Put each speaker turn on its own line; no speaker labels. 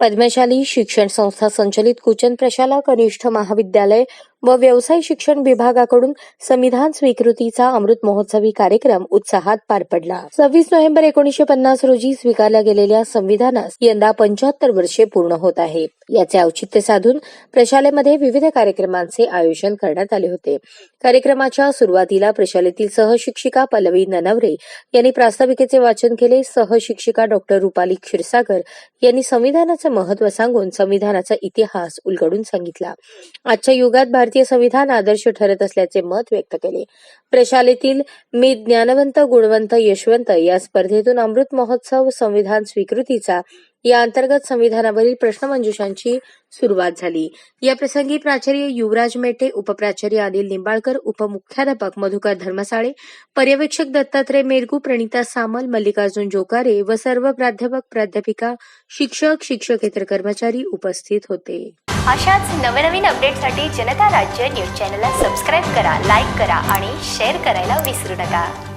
पद्मशाली शिक्षण संस्था संचलित कुचन प्रशाला कनिष्ठ महाविद्यालय व व्यवसाय शिक्षण विभागाकडून संविधान स्वीकृतीचा अमृत महोत्सवी कार्यक्रम उत्साहात पार पडला। 26 नोव्हेंबर 1950 रोजी स्वीकारल्या गेलेल्या संविधानास यंदा 75 वर्षे पूर्ण होत आहे। याचे औचित्य साधून प्रशालेमध्ये विविध कार्यक्रमांचे आयोजन करण्यात आले होते। कार्यक्रमाच्या सुरुवातीला प्रशालेतील सहशिक्षिका पल्लवी ननवरे यांनी प्रास्ताविकेचे वाचन केले। सहशिक्षिका डॉक्टर रुपाली क्षीरसागर यांनी संविधानाचे महत्त्व सांगून संविधानाचा इतिहास उलगडून सांगितला। आजच्या युगात भारतीय संविधान आदर्श ठरत असल्याचे मत व्यक्त केले। प्रशालेतील मी ज्ञानवंत गुणवंत यशवंत या स्पर्धेतून अमृत महोत्सव संविधान स्वीकृतीचा या अंतर्गत संविधानावरील प्रश्नमंजुषांची सुरुवात झाली। या प्रसंगी प्राचार्य युवराज मेटे, उपप्राचार्य अनिल निंबाळकर, उपमुख्याध्यापक मधुकर धर्मसाळे, पर्यवेक्षक दत्तात्रय मेरगू, प्रणिता सामल, मल्लिकार्जुन जोकारे व सर्व प्राध्यापक प्राध्यापिका, शिक्षक शिक्षकेतर कर्मचारी उपस्थित होते।
अशाच नवनवीन अपडेटसाठी जनता राज्य न्यूज चॅनलला सबस्क्राईब करा, लाईक करा आणि शेअर करायला विसरू नका।